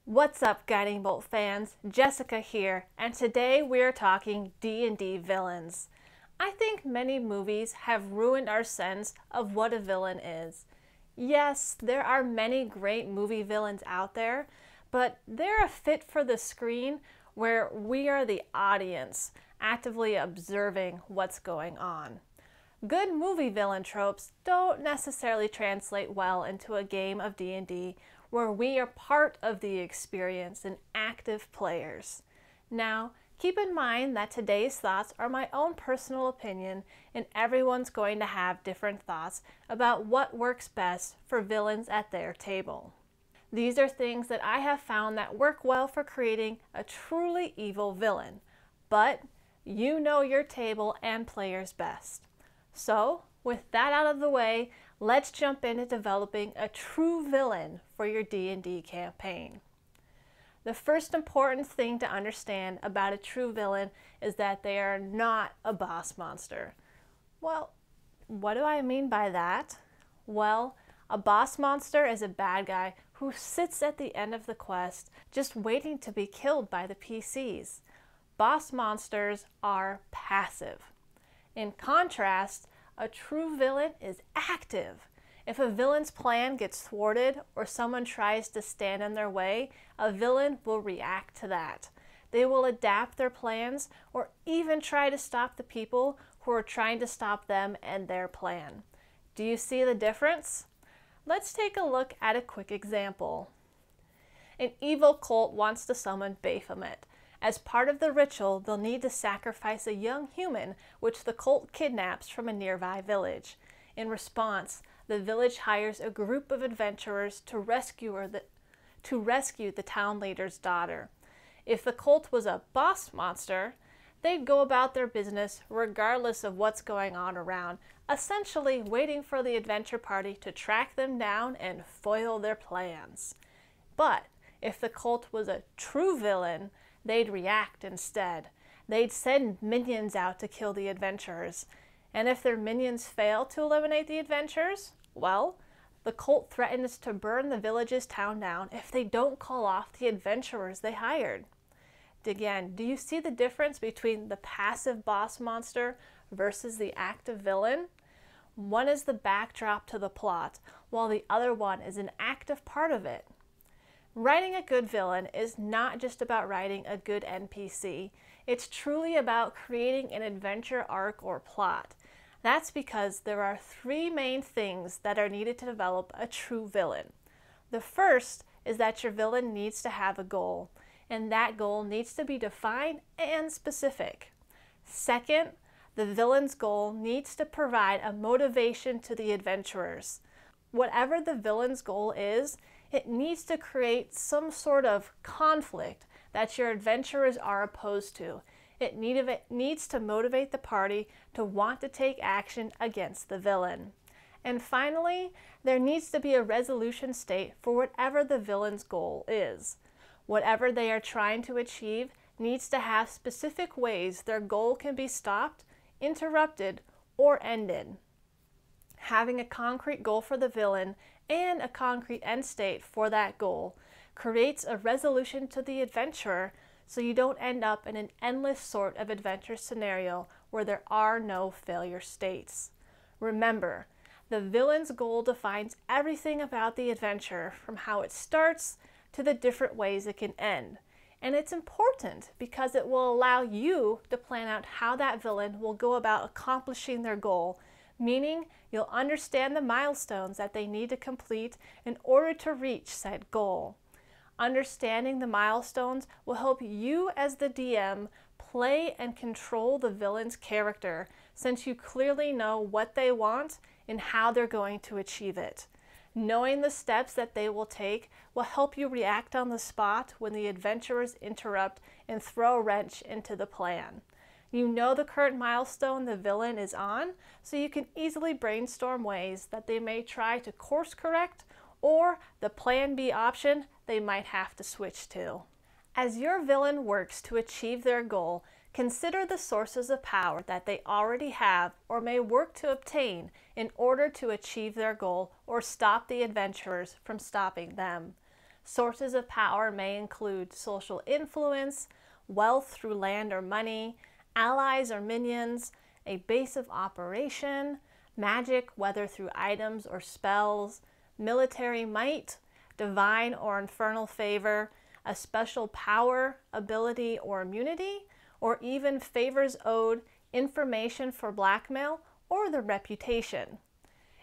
What's up, Guiding Bolt fans? Jessica here, and today we're talking D&D villains. I think many movies have ruined our sense of what a villain is. Yes, there are many great movie villains out there, but they're a fit for the screen where we are the audience, actively observing what's going on. Good movie villain tropes don't necessarily translate well into a game of D&D where we are part of the experience and active players. Now, keep in mind that today's thoughts are my own personal opinion and everyone's going to have different thoughts about what works best for villains at their table. These are things that I have found that work well for creating a truly evil villain, but you know your table and players best. So, with that out of the way, let's jump into developing a true villain for your D&D campaign. The first important thing to understand about a true villain is that they are not a boss monster. Well, what do I mean by that? Well, a boss monster is a bad guy who sits at the end of the quest just waiting to be killed by the PCs. Boss monsters are passive. In contrast, a true villain is active. If a villain's plan gets thwarted or someone tries to stand in their way, a villain will react to that. They will adapt their plans or even try to stop the people who are trying to stop them and their plan. Do you see the difference? Let's take a look at a quick example. An evil cult wants to summon Baphomet. As part of the ritual, they'll need to sacrifice a young human, which the cult kidnaps from a nearby village. In response, the village hires a group of adventurers to rescue the town leader's daughter. If the cult was a boss monster, they'd go about their business regardless of what's going on around, essentially waiting for the adventure party to track them down and foil their plans. But if the cult was a true villain, they'd react instead. They'd send minions out to kill the adventurers. And if their minions fail to eliminate the adventurers, well, the cult threatens to burn the village's town down if they don't call off the adventurers they hired. Again, do you see the difference between the passive boss monster versus the active villain? One is the backdrop to the plot, while the other one is an active part of it. Writing a good villain is not just about writing a good NPC. It's truly about creating an adventure arc or plot. That's because there are three main things that are needed to develop a true villain. The first is that your villain needs to have a goal, and that goal needs to be defined and specific. Second, the villain's goal needs to provide a motivation to the adventurers. Whatever the villain's goal is, it needs to create some sort of conflict that your adventurers are opposed to. It needs to motivate the party to want to take action against the villain. And finally, there needs to be a resolution state for whatever the villain's goal is. Whatever they are trying to achieve needs to have specific ways their goal can be stopped, interrupted, or ended. Having a concrete goal for the villain and a concrete end state for that goal creates a resolution to the adventurer so you don't end up in an endless sort of adventure scenario where there are no failure states. Remember, the villain's goal defines everything about the adventure from how it starts to the different ways it can end. And it's important because it will allow you to plan out how that villain will go about accomplishing their goal, meaning you'll understand the milestones that they need to complete in order to reach said goal. Understanding the milestones will help you as the DM play and control the villain's character, since you clearly know what they want and how they're going to achieve it. Knowing the steps that they will take will help you react on the spot when the adventurers interrupt and throw a wrench into the plan. You know the current milestone the villain is on, so you can easily brainstorm ways that they may try to course correct or the plan B option they might have to switch to. As your villain works to achieve their goal, consider the sources of power that they already have or may work to obtain in order to achieve their goal or stop the adventurers from stopping them. Sources of power may include social influence, wealth through land or money, allies or minions, a base of operation, magic, whether through items or spells, military might, divine or infernal favor, a special power, ability, or immunity, or even favors owed, information for blackmail, or the reputation.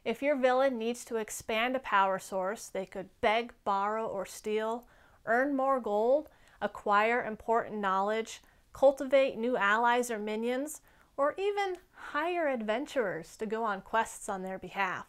If your villain needs to expand a power source, they could beg, borrow, or steal, earn more gold, acquire important knowledge, cultivate new allies or minions, or even hire adventurers to go on quests on their behalf.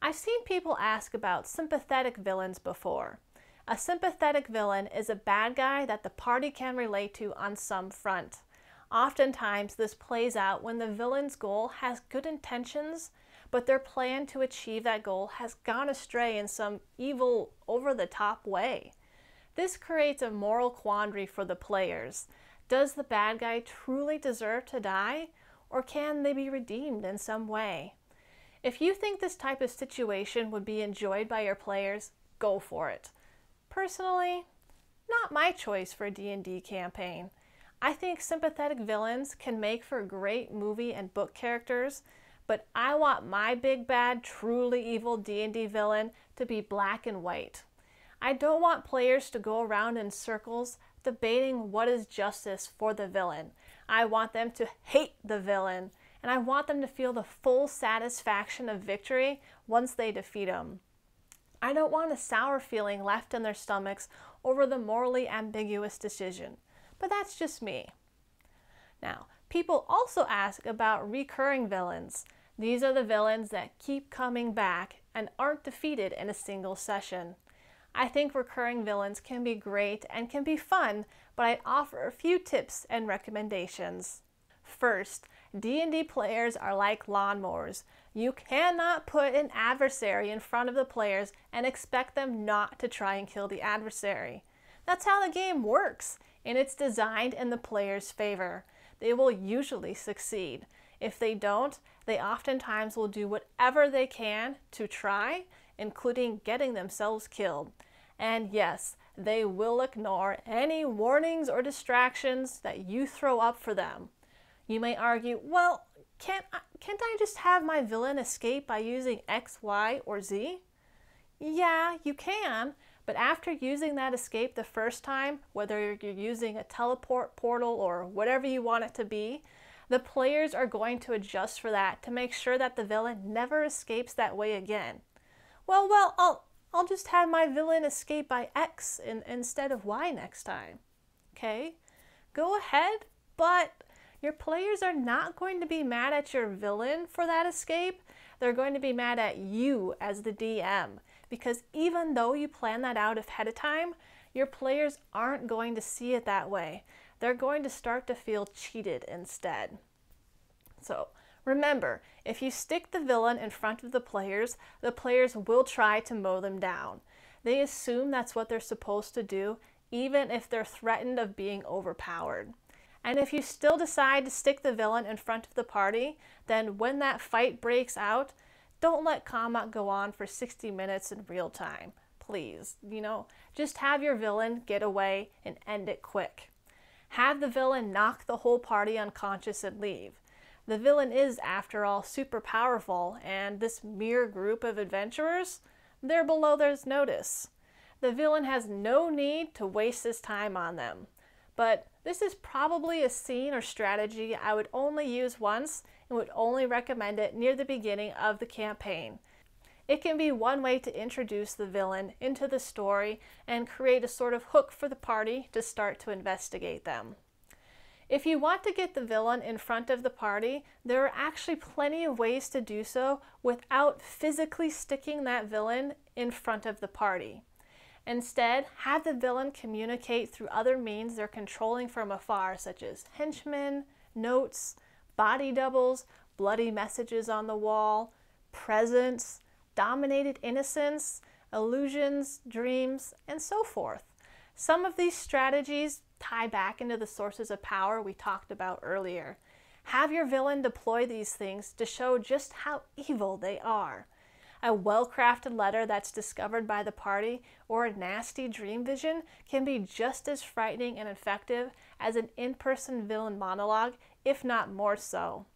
I've seen people ask about sympathetic villains before. A sympathetic villain is a bad guy that the party can relate to on some front. Oftentimes, this plays out when the villain's goal has good intentions, but their plan to achieve that goal has gone astray in some evil, over-the-top way. This creates a moral quandary for the players. Does the bad guy truly deserve to die, or can they be redeemed in some way? If you think this type of situation would be enjoyed by your players, go for it. Personally, not my choice for a D&D campaign. I think sympathetic villains can make for great movie and book characters, but I want my big bad, truly evil D&D villain to be black and white. I don't want players to go around in circles debating what is justice for the villain. I want them to hate the villain, and I want them to feel the full satisfaction of victory once they defeat him. I don't want a sour feeling left in their stomachs over the morally ambiguous decision, but that's just me. Now, people also ask about recurring villains. These are the villains that keep coming back and aren't defeated in a single session. I think recurring villains can be great and can be fun, but I'd offer a few tips and recommendations. First, D&D players are like lawnmowers. You cannot put an adversary in front of the players and expect them not to try and kill the adversary. That's how the game works, and it's designed in the player's favor. They will usually succeed. If they don't, they oftentimes will do whatever they can to try, including getting themselves killed. And yes, they will ignore any warnings or distractions that you throw up for them. You may argue, well, can't I just have my villain escape by using X, Y, or Z? Yeah, you can, but after using that escape the first time, whether you're using a teleport portal or whatever you want it to be, the players are going to adjust for that to make sure that the villain never escapes that way again. Well, I'll just have my villain escape by X instead of Y next time. Okay? Go ahead, but your players are not going to be mad at your villain for that escape. They're going to be mad at you as the DM, because even though you plan that out ahead of time, your players aren't going to see it that way. They're going to start to feel cheated instead. So remember, if you stick the villain in front of the players will try to mow them down. They assume that's what they're supposed to do, even if they're threatened of being overpowered. And if you still decide to stick the villain in front of the party, then when that fight breaks out, don't let combat go on for 60 minutes in real time. Please, just have your villain get away and end it quick. Have the villain knock the whole party unconscious and leave. The villain is, after all, super powerful, and this mere group of adventurers, they're below their notice. The villain has no need to waste his time on them. But this is probably a scene or strategy I would only use once and would only recommend it near the beginning of the campaign. It can be one way to introduce the villain into the story and create a sort of hook for the party to start to investigate them. If you want to get the villain in front of the party, there are actually plenty of ways to do so without physically sticking that villain in front of the party. Instead, have the villain communicate through other means they're controlling from afar, such as henchmen, notes, body doubles, bloody messages on the wall, presents, dominated innocence, illusions, dreams, and so forth. Some of these strategies tie back into the sources of power we talked about earlier. Have your villain deploy these things to show just how evil they are. A well-crafted letter that's discovered by the party or a nasty dream vision can be just as frightening and effective as an in-person villain monologue, if not more so.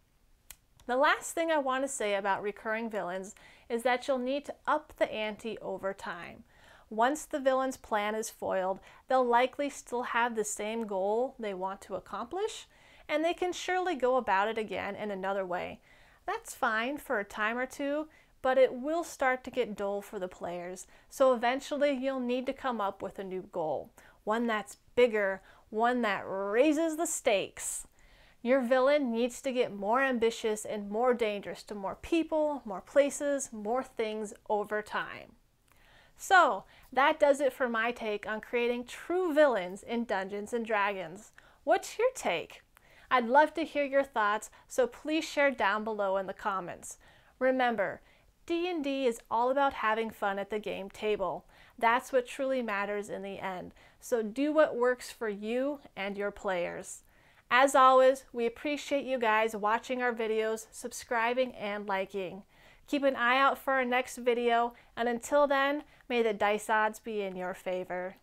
The last thing I want to say about recurring villains is that you'll need to up the ante over time. Once the villain's plan is foiled, they'll likely still have the same goal they want to accomplish, and they can surely go about it again in another way. That's fine for a time or two, but it will start to get dull for the players, so eventually you'll need to come up with a new goal, one that's bigger, one that raises the stakes. Your villain needs to get more ambitious and more dangerous to more people, more places, more things over time. So, that does it for my take on creating true villains in Dungeons & Dragons. What's your take? I'd love to hear your thoughts, so please share down below in the comments. Remember, D&D is all about having fun at the game table. That's what truly matters in the end. So do what works for you and your players. As always, we appreciate you guys watching our videos, subscribing, and liking. Keep an eye out for our next video, and until then, may the dice odds be in your favor.